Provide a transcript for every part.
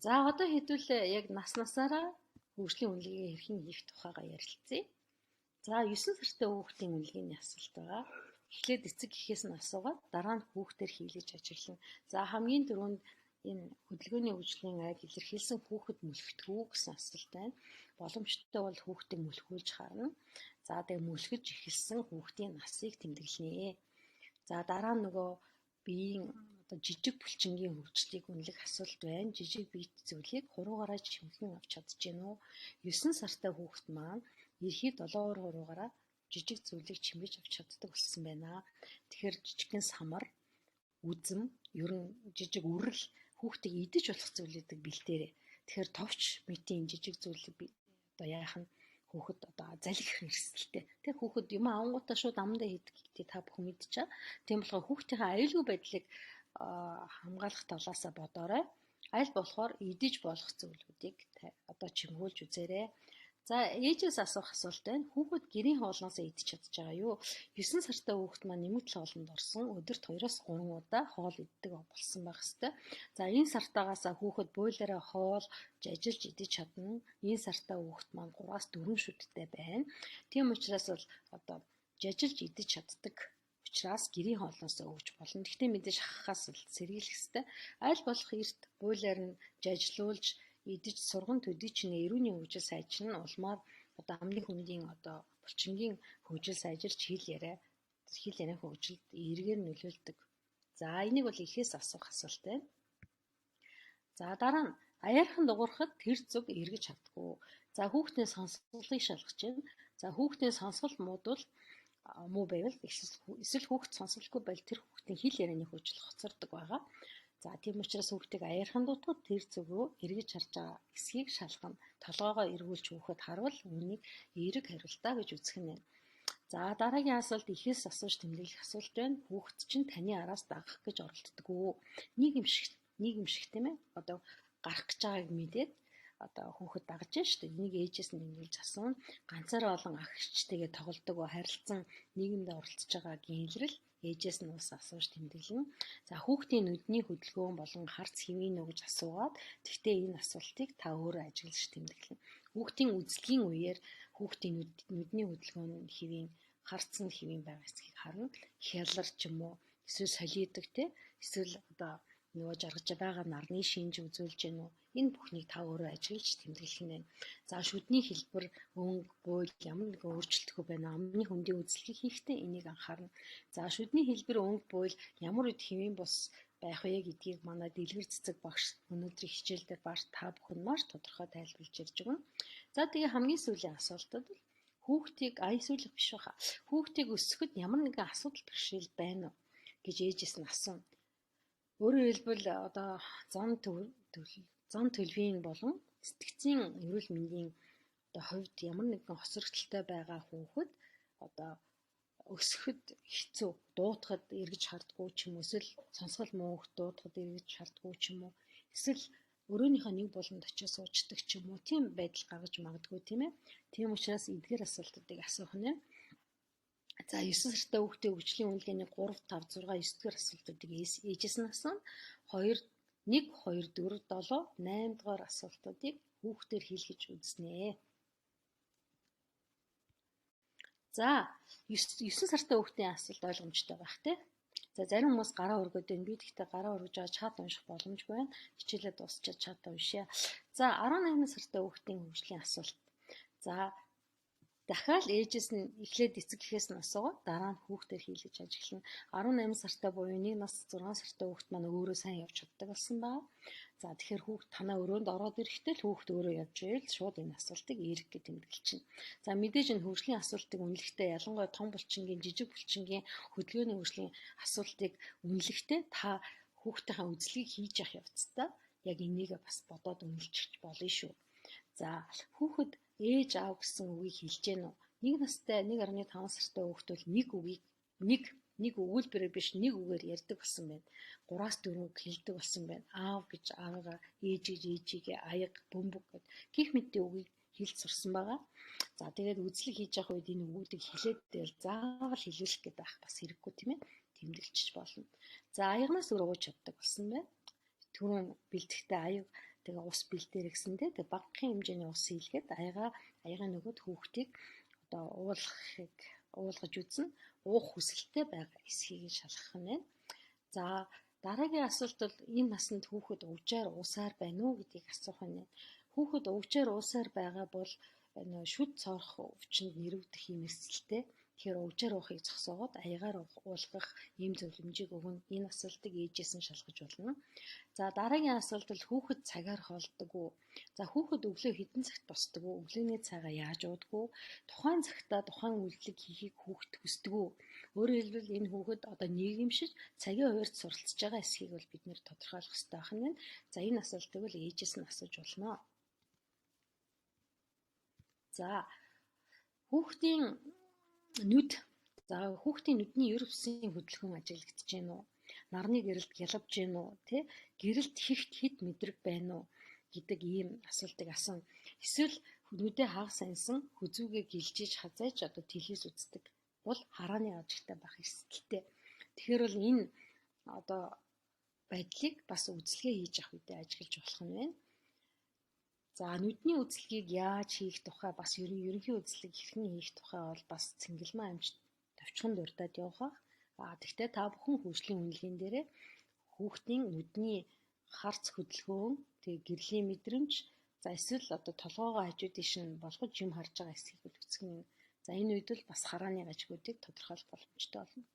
За одоо хэдүүл яг нас насаараа хөгжлийн үнэлгээ хэрхэн хийх тухайга ярилцъя. За 9 сартай хүүхдийн үнэлгээний асуулт байгаа. Эхлээд эцэг эхээс нь асуугаад дараа нь хүүхдээр хийлгэж ажиглана. За хамгийн түрүүнд энэ хөдөлгөөний хөгжлийн айд илэрхийлсэн хүүхэд мөлхөх үү гэсэн асуулт байна. Боломжтой бол хүүхдийг мөлхүүлж харна. За тэгээ мөлхөж эхэлсэн хүүхдийн насыг тэмдэглэнэ. За дараа нь нөгөө биеийн одоо жижиг булчингийн хөгжлийг үнэлэх асуулт байна. Жижиг биет зүйлийг хуруугаараа чимхэн авч чадж гэнэ үү? 9 сартай хүүхэд маань эрхий 7 хуруугаараа жижиг зүйлийг чимгэж авч чаддаг болсон байна. Тэгэхээр жижигхэн самар, үзэм, ер нь жижиг үрэл хүүхдийг идэж болох зүйлүүдийг бэлтээрээ. Тэгэхээр товч мэтийн жижиг зүйлийг одоо яах нь хүүхэд одоо залхих хэрэгсэлтэй. Тэг хүүхэд юм авангуудаа шууд амандаа хийдэг гэдгийг та бүхэн мэдчихэе. Тийм болохоор хүүхдийнхээ аюулгүй байдлыг хамгаалах талаасаа бодоорой. Аль болохоор идэж болох зүйлүүдийг одоо чимгүүлж үзээрэй. За ээжээс асуух асуулт байна. Хүүхэд гэрийн хоолноосоо идэж чадж байгаа юу? 9 сартай хүүхэд маань нэмэгдэл хоолнд орсон. Өдөрт 2-3 удаа хоол иддэг болсон байх ёстой. За энэ сартаагаас хүүхэд бойлороо хоол жажилж идэж чадна. Энэ сартай хүүхэд маань 3-4 шүдтэй байна. Тийм учраас бол одоо жажилж идэж чаддаг учраас гэрийн хоолноосоо өгч болно. Гэхдээ мэдээж хахаас сэргийлэх ёстой. Аль болох эрт бойлоор нь жажлуулж идэж сурган төдий чинь эрүүний хөгжил сайжрна улмаар одоо амны хөндийн одоо булчингийн хөгжил сайжирч хэл яриа хөгжилд эргээр нөлөөлдөг. За энийг бол эхээс асуух асуулт байна. За дараа нь аяархан дуурахад тэр зүг эргэж чаддгүй. За хүүхдийн сонсголыг шалгаж байна. За хүүхдийн сонсгол муу байвал эсвэл хүүхд сонсголгүй байвал тэр хүүхдийн хэл ярианы хөгжил хоцордог байгаа. За тийм учраас хүүхдийг аяархан дуутахад тэр зүг рүү эргэж харж байгаа эсхийг шалгана. Толгоогоо эргүүлж хүүхэд харвал үүнийг эерэг хариултаа гэж үзэх нь. За дараагийн асуулт эхээс асууж тэмдэглэх асуулт байна. Хүүхэд чинь таны араас дагах гэж оролддог үү? Нийгэмшиг тийм ээ. Одоо гарах гэж байгааг мэдээд одоо хүүхэд дагж шүү дээ. Энийг ээжээс нь нэмэлж асууна. Ганцаараа олон ах эгчтэйгээ тоглодог уу? Харилцан нийгэмд оролцож байгаа гинлэрэл ээжээс нь ус асууж тэмдэглэнэ. За хүүхдийн нүдний хөдөлгөөн болон харц хэвийн үү гэж асуугаад тэгтээ энэ асуултыг та өөрөө ажиглаж тэмдэглэнэ. Хүүхдийн үзлэгийн үеэр хүүхдийн нүдний хөдөлгөөн нь хэвийн, харц нь хэвийн байгаа эсэхийг харна. Хялар ч юм уу эсвэл солиодог те эсвэл одоо нөгөө жаргаж байгаа нарны шинж үзүүлж гэнэ үү? Энэ бүхнийг та өөрөө ажиглаж тэмдэглэх нь байна. За шүдний хэлбэр, өнгө, буйл ямар нэгэн өөрчлөлтгүй байна. Амны хөндийн үзлэгийг хийхдээ энийг анхаарна. За шүдний хэлбэр, өнгө, буйл ямар үед хэвийн бус байх вэ гэдгийг манай дэлгэр цэцэг багш өнөөдрийн хичээлдээ та бүхэн маш тодорхой тайлбарлаж ирж байна. За тэгээ хамгийн сүүлийн асуултад бол хүүхдийг өсгөхөд ямар нэгэн асуудал бэрхшээл байна уу гэж ээжээс нь асууна. Өөрөөр хэлбэл одоо зан төлөвийн болон сэтгцийн эрүүл мэндийн одоо хувьд ямар нэгэн хоцрогдолтой байгаа хүүхэд одоо өсгөхөд хэцүү, дуутахад эргэж хардггүй ч юм уу, эсвэл сонсгол муу хөх дуутахад эргэж хардггүй ч юм уу, эсвэл өрөөнийхөө нэг болонд очиж суучдаг ч юм уу, тийм байдал гаргаж магадгүй тийм ээ. Тийм учраас эдгээр асуултуудыг асуух нь. За 9 сартай хүүхдийн хөгжлийн үнэлгээний 3, 5, 6, 9 дугаар асуултуудыг ээжээс нь асууна. 1, 2, 4, 7, 8 дугаар асуултуудыг хүүхдээр хийлгэж үзнэ. За 9 сартай хүүхдийн асуулт ойлгомжтой байх тий. За зарим хүмүүс гараа өргөд байна. Би тэгтээ гараа өргөж байгаа чат унших боломжгүй байна. Хичээлээ дуусчаад чат уншъя. За 18 сартай хүүхдийн хөгжлийн асуулт. За дахиад ээжээс нь эхлээд эцэг эхээс нь асуугаад дараа нь хүүхдээр хийлгэж ажиглана. 18 сартай буюу 1 нас 6 сартай хүүхд маань өөрөө сайн явж чаддаг болсон байна. За тэгэхээр хүүхд танаа өрөөнд ороод ирэхдээ л хүүхд өөрөө явж ирэл шууд энэ асуултыг эерэг гэж тэмдэглэж байна. За мэдээж энэ хөгжлийн асуултыг үнэлэхдээ ялангуяа том булчингийн, жижиг булчингийн хөдөлгөөний хөгжлийн асуултыг үнэлэхдээ та хүүхдийнхээ үзлэгийг хийж явах явцдаа яг энийг бас бодоод үнэлчих болно шүү. За хүүхэд ээж аав гэсэн үгийг хэлж гэнэ үү? 1 настай 1.5 сартай хүүхэд бол нэг үгийг нэг өгүүлбэрээр биш нэг үгээр ярьдаг болсон байна. 3-4 үг хэлдэг болсон байна. Аав гэж аавгаа, ээж гэж ээжигээ, аяга, бөмбөг гэд гих мэтийн үгийг хэлж сурсан байгаа. За тэгээд үзлэг хийж явах үед энэ үгүүдийг хэлээд дээр заавал хэлүүлэх гэдэг байх бас хэрэггүй тийм ээ. Тэмдэглэж болно. За аягнаас өөр ууж чаддаг болсон байна. Түрүүн бэлтгэхдээ аяг тэгээ ус бэлдээр гэсэндээ тэгээ багахан хэмжээний ус хийлгээд аяга нөгөөд хүүхдийг одоо уулгаж үзнэ. Уух хүсэлтэй байгаа эсхийг шалгах нь байна. За дараагийн асуулт бол энэ наснд хүүхэд өвчээр уусаар байна уу гэдгийг асуух нь. Хүүхэд өвчээр уусаар байгаа бол шүд цорох өвчнөд нэрвдэх юм эсэлтэй. Тэгэхээр өвчээр уухыг зогсоогоод аягаар уулгах ийм зөвлөмжийг өгнө. Энэ асуултыг ээжээс нь шалгаж болно. За дараагийн асуулт бол хүүхэд цагаар хоолдог уу? За хүүхэд өглөө хэдэн цагт босдог уу? Өглөөний цайгаа яаж уудаг уу? Тухайн цагтаа тухайн үйлдэлийг хийхийг хүүхэд хүсдэг үү? Өөрөөр хэлбэл энэ хүүхэд одоо нийгэмшиж цагийн хуваарьд суралцж байгаа эсхийг бол бид нэр тодорхойлох хэрэгтэй байна. За энэ асуултыг бол ээжээс нь асууж болно. За хүүхдийн нүдний ер бусын хөдөлгөөн ажиглагдаж байна уу? Нарны гэрэлд гялбж байна уу? Гэрэлд хэд мэдрэг байна уу гэдэг ийм асуултыг асууна. Эсвэл нүдээ хагас сансан хүзүүгээ гэлжиж хазайж одоо телевиз үздэг бол харааны ажигтай байх эрсдэлтэй. Тэгэхээр бол энэ одоо байдлыг бас үзэлгээ хийж авах үедээ ажиглаж болох нь байна. За нүдний үзэлгийг яаж хийх тухай бас ерөнхий үзэлэг хэрхэн хийх тухай бол бас Цэнгэлмаа амжилт товчхон дурдаад явах. Тэгвэл та бүхэн хөгжлийн үнэлгээнд дээрээ хүүхдийн нүдний харц хөдөлгөөн, тэгээ гэрлийн мэдрэмж, за эсвэл одоо толгоогоо хажуу тийш нь болгож юм харж байгаа эсхийг үзэх нь. За энэ үед бол бас харааны гажгуудыг тодорхойлох боломжтой болно.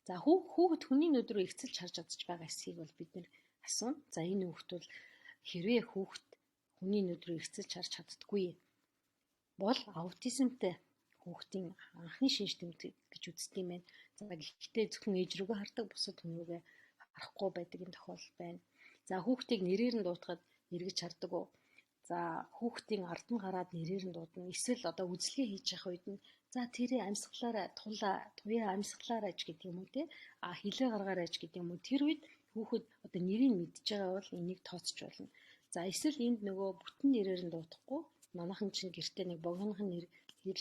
За хүүхэд хүний нүд рүү эцэлж харж чадж байгаа эсхийг бол бид нэр асууна. За энэ хүүхэд бол хэрвээ хүүхэд хүний нүд рүү эцэлж харж чаддаггүй бол аутизмтай хүүхдийн анхны шинж тэмдэг гэж үздэг юм байна. За гэхдээ зөвхөн ээж рүүгээ хардаг, бусад хүн рүүгээ харахгүй байдаг энэ тохиолдол байна. За хүүхдийг нэрээр нь дуутахад эргэж хардаг уу? За хүүхдийн ард нь гараад нэрээр нь дуудана. Эсвэл одоо үзэлгээ хийж явах үед нь за тэрээ амьсгалаарай, туяа амьсгалаарай гэдэг юм уу те? Хилээ гаргаарай гэдэг юм уу? Тэр үед хүүхэд одоо нэрийг мэдж байгаа бол энийг тооцож болно. За эсвэл энд нөгөө бүтэн нэрээр нь дуудахгүй манайхан чинь гэртээ нэг богинохон нэр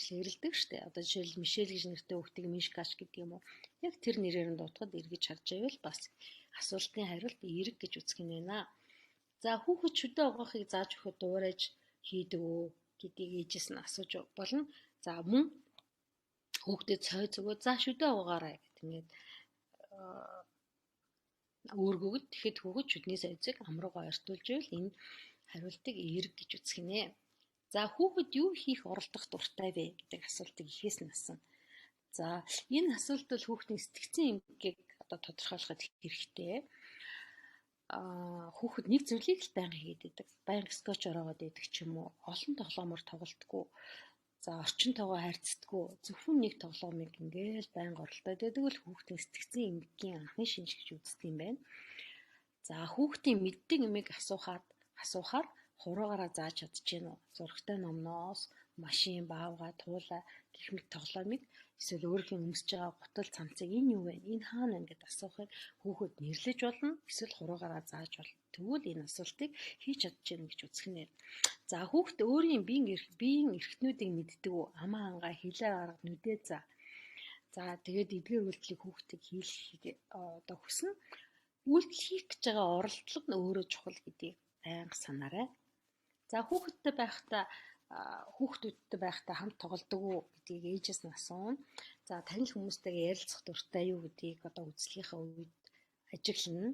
хэрэлдэг штэ. Одоо жишээл Мишель гэж нэртэй хүүхдийг Мишкаш гэдэг юм уу? Яг тэр нэрээр нь дуудахад эргэж харж байвал бас асуултын хариулт эерэг гэж үзэх нь байна. За хүүхэд шүдэ угаахыг зааж өгөхөд дуурайж хийдэг үү гэдгийг ээжээс нь асууж болно. За мөн хүүхдэд цойз өгөө за шүдэ угаарай гэдэг ингээд өөргөгд тэгэхэд хүүхэд шүдний цойзыг амруугаа ойртуулж байвал энэ хариултыг эерэг гэж үзэх нэ. За хүүхэд юу хийх оролдох дуртай вэ гэдэг асуултыг эхээс нь асууна. За энэ асуулт бол хүүхдийн сэтгцэн эмгээг одоо тодорхойлоход хэрэгтэй. Хүүхэд нэг зүйлийг л байнга хийгээд байдаг. Байнга скотч ороогоод байдаг ч юм уу. Олон тоглоомор тоглолтгүй. За орчинтойгоо харьцдаггүй. Зөвхөн нэг тоглоомыг ингээл байнга оролдоод байдаг бол хүүхдийн сэтгцэн эмгэгийн анхны шинж гэж үздэг юм байна. За хүүхдийн мэддэг юмыг асуухаар хуруугаараа зааж чадчихэв үү? Зурагтай номноос, машин, баавга, туулаа гэх мэт тоглоомыг эсвэл өөрхийн өмсөж байгаа гутал цамцыг энэ юу вэ? Энэ хаана вэ гэдээ асуухыг хүүхэд нэрлэж болно. Эсвэл хуруугаараа зааж болно. Тэгвэл энэ асуултыг хийж чадчихна гэж үзэх нэ. За хүүхэд өөрийн биеийн эрхтнүүдийг мэддэг үү? Амаа ангаа, хилээ гарга, нүдээ за. За тэгээд эдгээр үйлдэлийг хүүхдийг хийх одоо хүснэ. Үйлдэл хийх гэж байгаа оролдлого нь өөрөө чухал гэдгийг байнга санаарай. За хүүхдтэй байхдаа хамт тоглодог уу гэдгийг ээжээс нь асууна. За танил хүмүүстэйгээ ярилцах дуртай юу гэдгийг одоо үзлэгийнхаа үед ажиглана.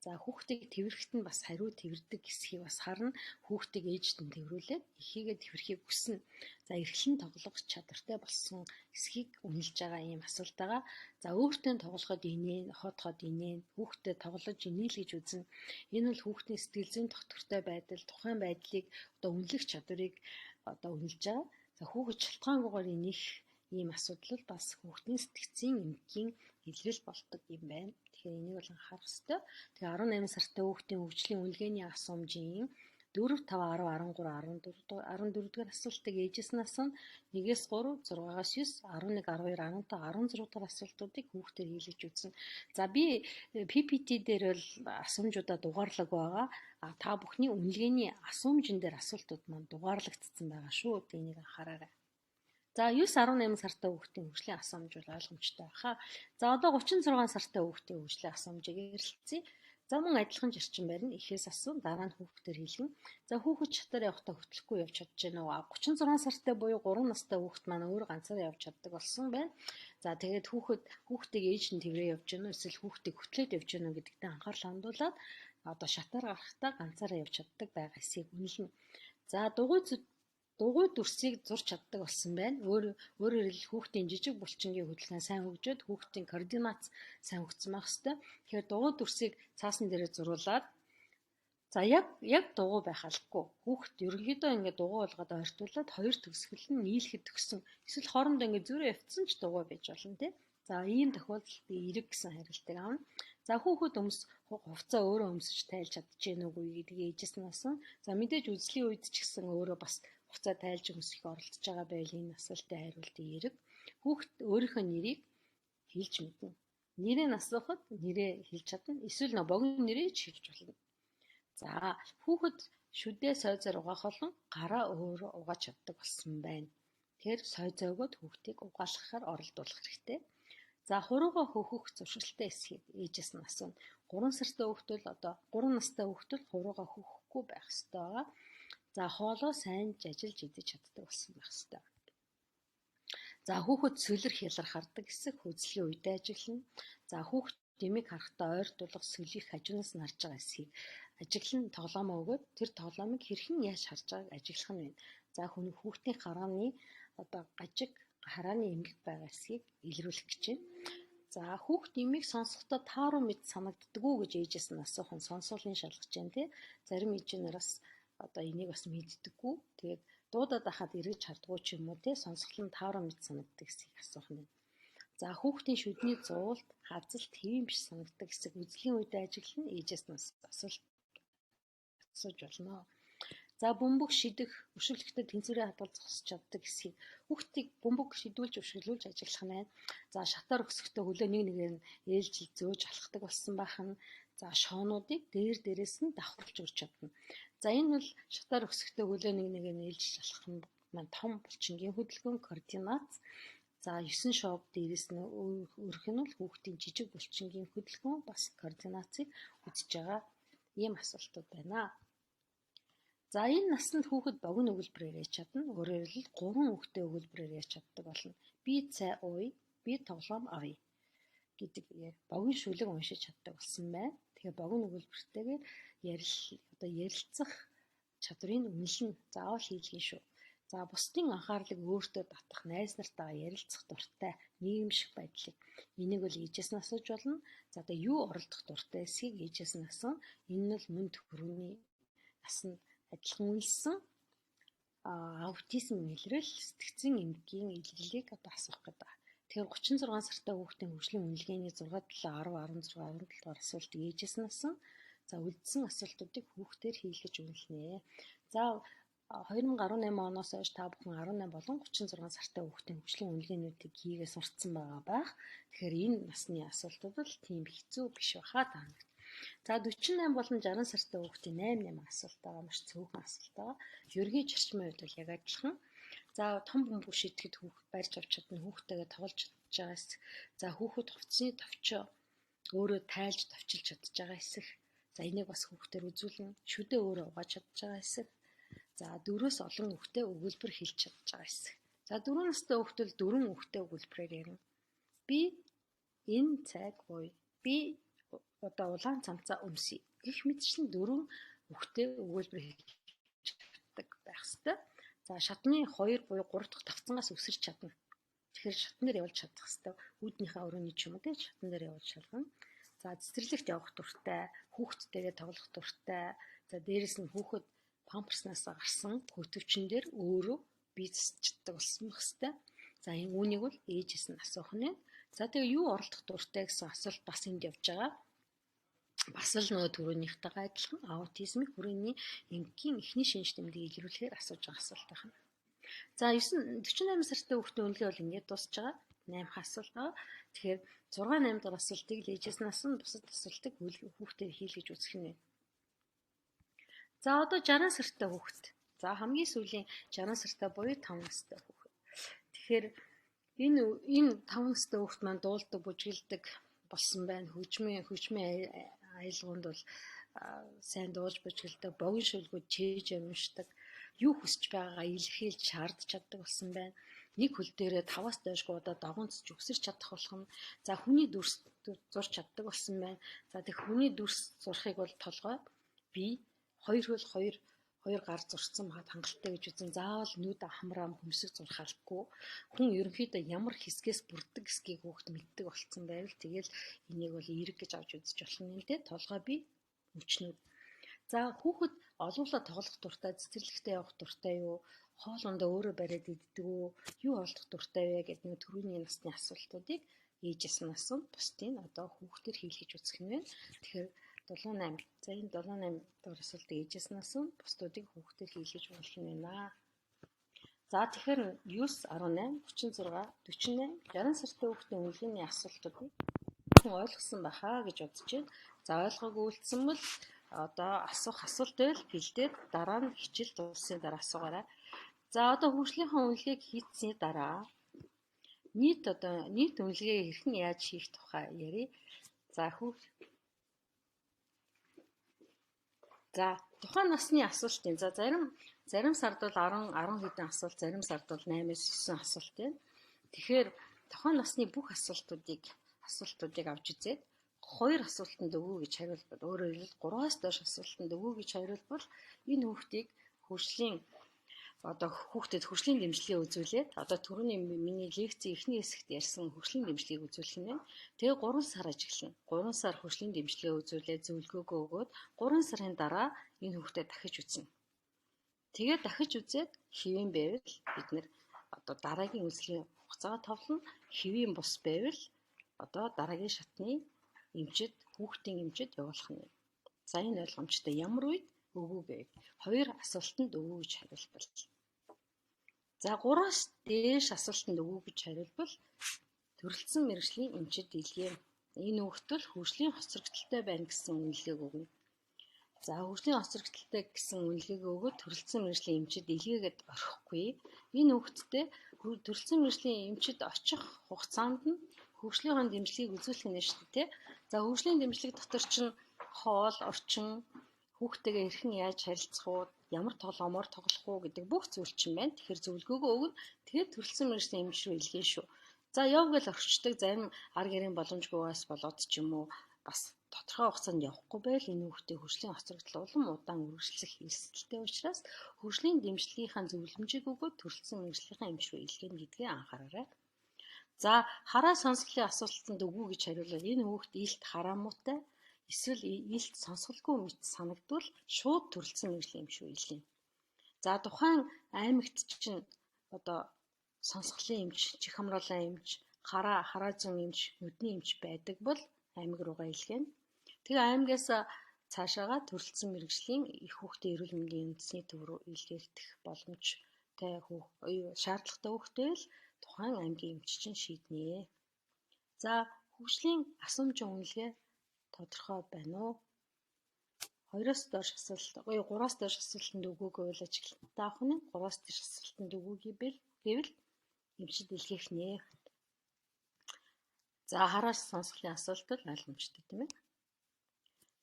За хүүхдийг тэврэхэд нь бас хариу тэвэрдэг эсхийг бас харна. Хүүхдийг ээжд нь тэврүүлээд эхийгээ тэврэхийг хүснэ. За эрхлэн тоглох чадвартай болсон эсхийг үнэлж байгаа ийм асуулт байгаа. За өөртөө тоглоход инээн, хотход инээн, хүүхдэд тоглож инээл гэж үзнэ. Энэ бол хүүхдийн сэтгэл зүйн доктортой байдал, тухайн байдлыг одоо үнэлэх чадварыг одоо үнэлж байгаа. За хүүхэд шалтгаангүйгээр инех ийм асуудал бол бас хүүхдийн сэтгцийн эмгэгийн илрэл болдог юм байна. Тэгэхээр энийг бол анхаарах ёстой. Тэгээ 18 сартай хүүхдийн хөгжлийн үнэлгээний асуумжийн 4, 5, 10, 13, 14 дугаар асуултыг ээжээс нь асууна. 1-3, 6-9, 11, 12, 15, 16 дугаар асуултуудыг хүүхдээр хийлгэж үзнэ. За би PPT дээр бол асуумжуудаа дугаарлаг байгаа. Та бүхний үнэлгээний асуумжин дээр асуултууд маань дугаарлагдсан байгаа шүү. Энийг анхаараарай. За 9-18 сартай хүүхдийн хөгжлийн асуумж бол ойлгомжтой байхаа. За одоо 36 сартай хүүхдийн хөгжлийн асуумжийг ярилцъя. За мөн адилхан зарчим барина. Эхээс асуун дараа нь хүүхдээр хийлгэн. За хүүхэд шатаар явахдаа хөтлөхгүй явж чадж байна уу? 36 сартай буюу 3 настай хүүхэд маань өөр ганцаараа явж чаддаг болсон байна. За тэгээд хүүхдийг ээж нь тэврээ явж гэнэ үү эсвэл хүүхдийг хөтлөөд явж гэнэ үү гэдэгтээ анхаарал хандуулаад одоо шатаар гарахдаа ганцаараа явж чаддаг байгаасыг үнэлнэ. За дугуй дүрсийг зурч чаддаг болсон байна. Өөрөөр хэлбэл хүүхдийн жижиг булчингийн хөдөлгөөн сайн хөгжөөд хүүхдийн координац сайн хөгжсөн байх хэвээр. Тэгэхээр дугуй дүрсийг цаасан дээрээ зуруулаад за яг дугуй байх албагүй. Хүүхд ерөнхийдөө ингээд дугуй болгоод ойртуулад хоёр төгсгөл нь нийлэхэд төгсөн. Эсвэл хоорондоо ингээд зүрээ явцсан ч дугуй байж болно тий. За ийм тохиолдолд би эрэг гэсэн хариултыг авна. За хүүхэд хувцас өөрөө өмсөж тайлж чадчихэв үгүй гэдгийг ээжээс нь асуув. За мэдээж үзлийн үед ч гэсэн өөрөө бас хувцас тайлж өмсөх оролдож байгаа байл энэ асуултын хариултыг эрэг. Хүүхэд өөрийнхөө нэрийг хэлж мэднэ. Нэрээ асуухад нэрээ хэлж чадна. Эсвэл богино нэрээ ч хэлж болно. За хүүхэд шүдээ сойзоор угаах болон гараа өөрөө угааж чаддаг болсон байна. Тэгэхээр сойзоо өгөөд хүүхдийг угаалгахаар оролдуулах хэрэгтэй. За хуруугаа хөхөх зуршилтай эсхийг ээжээс нь асууна. 3 настай хүүхдүүд хуруугаа хөхөхгүй байх ёстой байгаа. За хоолоо сайн жажилж идэж чаддаг болсон байх ёстой. За хүүхэд сүлэр хялар хардаг эсэх хөдөлгөөний үедээ ажиглана. За хүүхэд дэмийг харахтаа ойртуулах сүлийг хажуунаас нь харж байгаа эсхийг ажиглан тоглоомоо өгөөд тэр тоглоомыг хэрхэн яаж харж байгааг ажиглах нь байна. За хүүхдийн харааны эмгэг байгаа эсхийг илрүүлэх гэж байна. За хүүхд эмийг сонсохдоо тааруу мэд санагддаг уу гэж ээжээс нь асуух нь сонсголын шалгаж байна тий. Зарим ээжнэр бас энийг бас мэддэггүй. Тэгээд дуудаад байхад эргэж хардгуу ч юм уу тий сонсгол нь тааруу мэд санагддаг эсхийг асуух нь. За хүүхдийн шүдний зуулт, хавцалт хэвэн биш санагддаг эсэг үзлийн үедээ ажиглан ээжээс нь асуулт асууж болно. За бөмбөг шидэх, өршөөлөхдөө тэнцвэрээ хадгалж зогсож чаддаг эсхийг хүүхдийг бөмбөг шидүүлж өршөөлүүлж ажиглах нь байна. За шатаар өксөхдөө хөлөө нэг нэгээр нь ээлжил зөөж алхдаг болсон байх нь. За шоонуудыг дээрээс нь давхарлаж өрч чадна. За энэ бол шатаар өксөхдөө хөлөө нэг нэгээр нь ээлжиж алхах нь маань том булчингийн хөдөлгөөн координац. За 9 шоог дээрээс нь өрөх нь бол хүүхдийн жижиг булчингийн хөдөлгөөн бас координацыг үзэж байгаа ийм асуултууд байна. За энэ наснд хүүхэд богино өгүүлбэрээр яаж чадна? Өөрөөр хэлбэл 3 хүүхдээ өгүүлбэрээр яаж чаддаг болно. Би цай ууя, би тоглоом авъя гэдэг богино шүлэг уншиж чаддаг болсон байна. Тэгэхээр богино өгүүлбэртэйгээр ярилцах чадварыг үнэлнэ. Заавал хийлгэн шүү. За бусдын анхаарлыг өөртөө татах, найз нартайгаа ярилцах дуртай, нийгэмших байдлыг энийг бол ээжээс нь асууж болно. За юу оролдох дуртай эсхийг ээжээс нь асууна. Энэ нь бол мөн төрөний насанд адилхан үнэлсэн аутизм илрэл сэтгцэн эмгэгийн илрэлийг асуух гэдэг. Тэгэхээр 36 сартай хүүхдийн хөгжлийн үнэлгээний 6, 7, 10, 16, 17 дугаар асуултыг ээжээс нь асуусан. За үлдсэн асуултуудыг хүүхдээр хийлгэж үнэлнэ. За 2018 оноос хойш та бүхэн 18 болон 36 сартай хүүхдийн хөгжлийн үнэлгээнүүдийг хийгээ сурцсан байгаа байх. Тэгэхээр энэ насны асуултууд бол тийм хэцүү биш баха та нарт. За 48 болон 60 сартай хүүхдийн 8 асуулт байгаа маш цөөхөн асуулт байгаа. Ергийн зарчмын үед бол яг адилхан. За том бөмбөг шидэхэд хүүхэд барьж авч чадна, хүүхдтэйгээ тоглож чадж байгаа эсэх. За хүүхэд хувцсны товчоо өөрөө тайлж товчилж чадж байгаа эсэх. За энийг бас хүүхдээр үзүүлнэ. Шүдээ өөрөө угааж чадж байгаа эсэх. За 4-өөс олон хүүхдээ өгүүлбэр хэлж чадж байгаа эсэх. За 4 настай хүүхдэл 4 хүүхдээ өгүүлбэрээр ярина. Би энэ цайг ууя. Би улаан цамцаа өмсөе. Гэх мэтчлэн 4 хүүхдээ өгүүлбэр хэлж чаддаг байх ёстой. За шатны 2 буюу 3 дахь тавцангаас өсөж чадна. Тэгэхээр шатн дээр явуулж чадах ёстой. Үүднийхээ өрөөний ч юм уу тийм шатн дээр явуулж шалгана. За цэцэрлэгт явах дуртай, хүүхдтэйгээ тоглох дуртай. За дээрэс нь хүүхэд памперснаас гарсан хөтөвчн дээр өөрөө бие засаж чаддаг болсон байх ёстой. За энэ үүнийг бол ээжээс нь асуух нь. За тэгээ юу оролдох дуртай гэсэн асуулт бас энд явж байгаа. Бас л нөгөө түрүүнийхтэйгээ адилхан аутизмын хүрээний эмгэгийн эхний шинж тэмдгийг илрүүлэхээр асууж байгаа асуулт байна. За 48 сартай хүүхдийн үнэлгээ бол ингээд дуусж байгаа. 8 асуулт байгаа. Тэгэхээр 6, 8 дахь асуултыг л ээжээс нь асуусан, бусад асуултыг хүүхдээр хийлгэж үзэх нь. За одоо 60 сартай хүүхэд. За хамгийн сүүлийн 60 сартай буюу 5 настай хүүхэд. Тэгэхээр энэ 5 настай хүүхэд маань дуулдаг, бүжгэлдэг болсон байна. Хөгжмийн аялгаунд бол сайн дууж бужигладаг, богино шүлгүүд чээж амждаг, юу хүсэж байгаагаа илэрхийлж шаардж чаддаг болсон байна. Нэг хөл дээрээ 5-аас доошгүй удаа догоонцож өгсөж чадах болгоно. За хүний дүрс зурч чаддаг болсон байна. За тэг хүний дүрс зурхыг бол толгой би 2 хөл 2 гар зурцсан багт хангалттай гэж үзэн заавал нүд хамраам хөмсөг зурх албагүй. Хүн ерөнхийдөө ямар хэсгээс бүрддэг хэсгийг хүүхд мэддэг болсон байвал тэгэл энийг бол эерэг гэж авч үзэж болох юм л дээ. Толгой би мөчнүүд. За хүүхэд олуулаа тоглох дуртай, цэцэрлэгтээ явах дуртай юу? Хоолундаа өөрөө бариад иддэг үү? Юу олдох дуртай вэ гэдэг нэг түрүүний насны асуултуудыг ээжээс нь асуув. Бусдын одоо хүүхдэр хийлгэж үзэх нь байна. Тэгэхээр 78. За энэ 78 дор асуултыг ээжээс нь асуув. Бусдуудыг хүүхдэр хийлгэж болох нь байна. За тэгэхээр 9, 18, 36, 48, 60 сартай хүүхдийн үнэлгээний асуултуудыг ойлгосон байхаа гэж бодож байна. За ойлгоогүй үлдсэн бол одоо асуух асуулт байвал бэлдээд дараа нь хичээл дуусны дараа асуугаарай. За одоо хөгжлийнхаа үнэлгээг хийцсэний дараа нийт үнэлгээ хэрхэн яаж хийх тухай ярив. За тухайн насны асуултын зарим сард бол 10 хэдэн асуулт, зарим сард бол 8-9 асуулт байна. Тэгэхээр тухайн насны бүх асуултуудыг авч үзээд 2 асуултанд өгөө гэж хариулбал, өөрөөр хэлбэл 3-аас доош асуултанд өгөө гэж хариулбал энэ хүүхдийг хүүхдэд хөгжлийн дэмжлэгээ үзүүлээд одоо түрүүний миний лекцийн эхний хэсэгт ярьсан хөгжлийн дэмжлэгийг үзүүлэх нь байна. Тэгээ 3 сар ажиглана. 3 сар хөгжлийн дэмжлэгээ үзүүлээд зөвлөгөөгөө өгөөд 3 сарын дараа энэ хүүхдэд дахиж үзнэ. Тэгээд дахиж үзээд хэвэн байвал бид нэр одоо дараагийн үзлэгийн хугацаагаа товлно. Хэвэн бус байвал одоо дараагийн шатны хүүхдийн эмчэд явуулах нь. За энэ ойлгомжтой. Ямар үед өгөө гэв. 2 асуултанд өгөө гэж хариулбал. За 3-аас дээш асуултанд өгөө гэж хариулбал төрөлцсөн мэргэжлийн эмчэд илгэв. Энэ хүүхдэл хөгжлийн хоцрогдолтой байна гэсэн үнэлгээг өгнө. За хөгжлийн хоцрогдолтой гэсэн үнэлгээг өгөөд төрөлцсөн мэргэжлийн эмчэд илгээгээд орхихгүй. Энэ хүүхдэд төрөлцсөн мэргэжлийн эмчэд очих хугацаанд нь хөгжлийн дэмжлэгийг үзүүлэх нь шүү дээ. За хөгжлийн дэмжлэг дотор чинь хоол, орчин, хүүхдтэйгээ хэрхэн яаж харилцах уу, ямар тоглоомоор тоглох уу гэдэг бүх зүйл чинь байна. Тэгэхээр зөвлөгөөгөө өгнө. Тэгээд төрөлцсөн мэргэжлийн эмч рүү илгээн шүү. За яв гэж орчдөг зарим ар гэрийн боломжгүйгээс болоод ч юм уу бас тодорхой хугацаанд явахгүй байл энэ хүүхдээ хөгжлийн хоцрогдол улам удаан үргэлжлэх эрсдэлтэй учраас хөгжлийн дэмжлэгийнхаа зөвлөмжийг өгөөд төрөлцсөн мэргэжлийнхаа эмч рүү илгээнэ гэдгээ анхаараарай. За хараа сонсголын асуултанд өгөө гэж хариулвал энэ хүүхд илт хараамуутай эсвэл илт сонсголгүй мэт санагдвал шууд төрөлцсөн мэргэжлийн эмч рүү илгээнэ. За тухайн аймагт чинь одоо сонсголын эмч, чих хамруулан эмч, хараа зүүн эмч, нүдний эмч байдаг бол аймаг руугаа илгээнэ. Тэгээ аймагаас цаашаага төрөлцсөн мэргэжлийн их хүүхдийн эрүүл мэндийн үндэсний төв рүү илгээгдэх боломжтой шаардлагатай хүүхдээ л тухайн аймгийн эмч чинь шийднэ. За хөгжлийн асуумжийн үнэлгээ тодорхой байна уу? 2-оос доош асуулт, 3-аас доош асуултанд өгөө гэвэл ажиглалтаа авах нь, 3-аас дээш асуултанд өгөө гэвэл эмчэд илгээх нэ. За хараа сонсголын асуулт бол ойлгомжтой тийм ээ.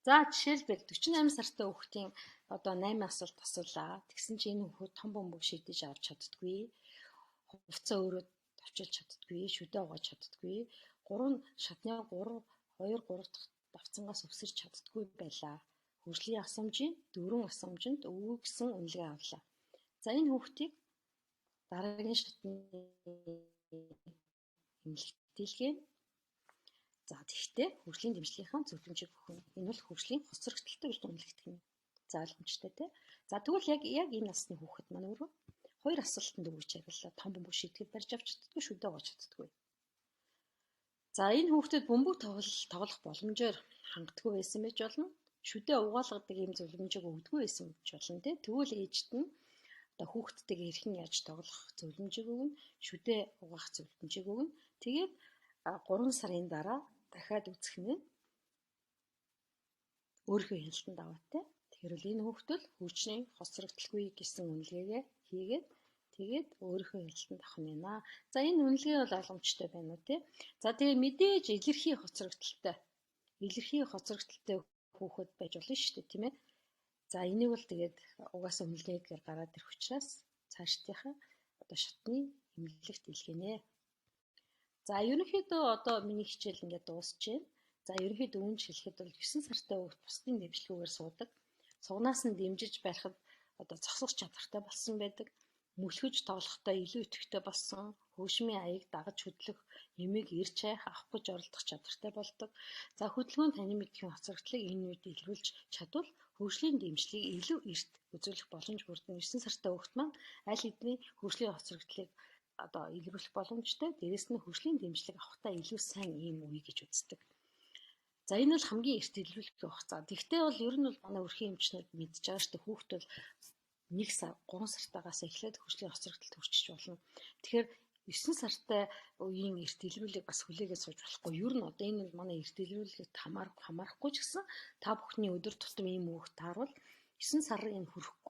За жишээлбэл 48 сартай хүүхдийн одоо 8 асуулт асуулаа. Тэгсэн чинь энэ хүүхэд том бөмбөг шийдэж авч чаддаггүй. Хувцас өөрөө авчилж чаддаггүй, шүдэ угааж чаддаггүй. 3 шатны 2 3 дахь давцангаас өсөрч чаддаггүй байлаа. Хөгжлийн асуумжийн 4 асуумжинд өгөө гэсэн үнэлгээ авлаа. За энэ хүүхдийг дараагийн шатны эмнэлэгт илгээнэ. За тэгтээ хөгжлийн дэмжлэгийнхаа зөвлөмжийг өгнө. Энэ бол хөгжлийн хоцрогдолтой гэж үнэлэгдэх юм. За ойлгомжтой тий. За тэгвэл яг энэ насны хүүхэд маань өөрөө 2 асуултанд өгөөч хариуллаа. Том бөмбөг шийтгэл барьж авч чаддаггүй, шүдэ угааж чаддаггүй. За энэ хүүхдэд бөмбөг тоглох боломжоор хангадаггүй байсан байж болно. Шүдэ угаалгадаг ийм зөвлөмжийг өгдөггүй байсан гэж болно тий. Тэгвэл ээжд нь одоо хүүхдтэйгээ хэрхэн яаж тоглох зөвлөмжийг өгнө, шүдэ угаах зөвлөмжийг өгнө. Тэгээд 3 сарын дараа дахиад үзэх нь өөрийнхөө хяналтанд аваатай. Тэгэхээр энэ хүүхэд л хөгжлийн хоцрогдолгүй гэсэн үнэлгээгээ хийгээд тэгээд өөрийнхөө хяналтанд авах нь байна. За энэ үнэлгээ бол ойлгомжтой байна уу тий? За тэгээ мэдээж илэрхий хоцрогдолтой хүүхэд байж болно шүү дээ, тийм ээ. За энийг бол тэгээд угаасаа үнэлгээгээр гараад ирэх учраас цаашдынхаа одоо шатны эмнэлэгт илгээнэ. За ерөнхийдөө одоо миний хичээл ингээд дуусж байна. За ерөнхийдөө үүнд хэлэхэд бол 9 сартай хүүхэд бусдын дэмжлэгүүгээр суудаг. Сугнаас нь дэмжиж барихад одоо зогсох чадвартай болсон байдаг. Мөлхөж тоглохдоо илүү идэвхтэй болсон, хөгшмийн аяыг дагаж хөдлөх, эмийг эрж хайх, авах гэж оролдох чадвартай болдог. За хөдөлгөөнд таны мэдхийн хоцрогдлыг энэ үед илрүүлж чадвал хөгжлийн дэмжлэгийг илүү эрт үзүүлэх боломж бүрдэн. 9 сартай хүүхэд маань аль хэдийн хөгжлийн хоцрогдлыг одоо илрүүлэх боломжтой. Дээрэс нь хөгжлийн дэмжлэг авахтаа илүү сайн ийм үе гэж үздэг. За энэ бол хамгийн эрт илрүүлэх хугацаа. Тэгвэл бол ер нь бол манай өрхийн эмчнүүд мэдж байгаа шүү дээ. Хүүхэд бол 1 сар 3 сартаагаас эхлээд хөгжлийн хоцрогдолд хүрчиж болно. Тэгэхээр 9 сартай үеийн эрт илрүүлэг бас хүлээгээд сууж болохгүй. Ер нь одоо энэ бол манай эрт илрүүлэгт хамаарахгүй ч гэсэн та бүхний өдөр тутам ийм үгт таарвал 9 сарын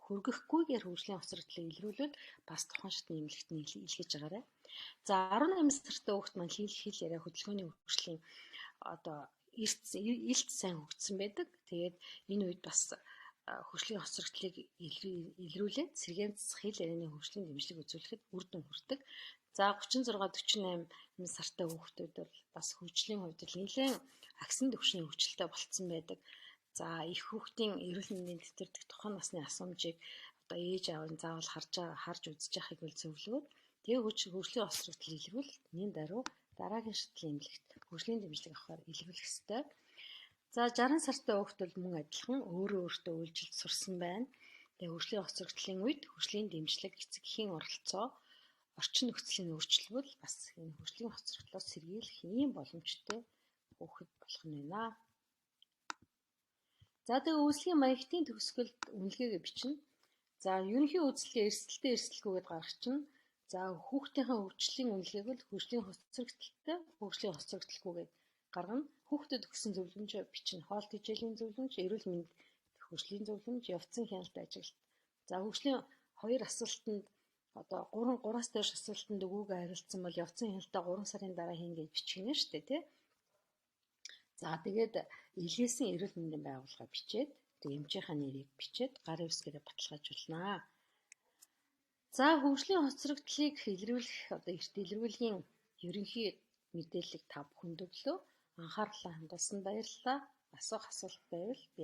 хүргэхгүйгээр хөгжлийн хоцрогдлыг илрүүлвэл бас тухайн шатны эмнэлэгт илгээж байгаарай. За 18 сартай хүүхэд маань хэл яриа хөдөлгөөний хөгжлийн одоо илт сайн хөгжсөн байдаг. Тэгээд энэ үед бас хөгжлийн хоцрогдлыг илрүүлээд сэргээн засах хэл ярианы хөгжлийн дэмжлэг үзүүлэхэд үр дүн хүрдэг. За 36-48 сартай хүүхдүүд бол бас хөгжлийн хувьд нэлээд агсан түвшний хөгжилтэй болцсон байдаг. За их хүүхдийн эрүүл мэндийн тэтэрдэх тухайн насны асуумжийг одоо ээж аав нь заавал харж үзэж яхахыг бол зөвлөвөд тэгээ хөгжлийн хоцрогдол илрүүл нэн даруй дараагийн шатлын эмнэлэгт хөгжлийн дэмжлэг авахар илрүүлэх ёстой. За 60 сартай хүүхэд бол мөн адилхан өөртөө үйлжилж сурсан байна. Тэгээ хөгжлийн хоцрогдлын үед хөгжлийн дэмжлэг эцэг эхийн оролцоо орчин нөхцөлийн өөрчлөлт бас энэ хөгжлийн хоцрогдлоос сэргийлэх ийм боломжтой хүүхэд болох нь байна. За тэгээ үйлслийн маягтын төгсгөлд үнэлгээгээ бичнэ. За ерөнхий үйлсэлгээ эрсдэлтэй эрсдэлгүйгээд гаргачихна. За хүүхдийнхээ хөгжлийн үнэлгээг бол хөгжлийн хоцрогдолтой, хөгжлийн хоцрогдолгүйгээд гаргана. Хүүхдэд өгсөн зөвлөмж бичнэ. Хоолт хичээлийн зөвлөмж, эрүүл мэнд хөгжлийн зөвлөмж, явцсан хяналт ажилт. За хөгжлийн 2 асуултанд одоо 3-аас дээш асуултанд өгөөг хариулсан бол явцсан хяналтаа 3 сарын дараа хийнэ гэж бичгэнэ шүү дээ, тий? За тэгээд илгээсэн эрүүл мэндийн байгууллага бичээд тэг эмчийнхаа нэрийг бичээд гарын үсгээрээ баталгаажуулнаа. За хөгжлийн хоцрогдлыг илрүүлэх одоо эрт илрүүлгийн ерөнхий мэдээллийг та бүхэнд өглөө. Анхаарлаа хандуулсанд баярлалаа. Асуух асуулт байвал би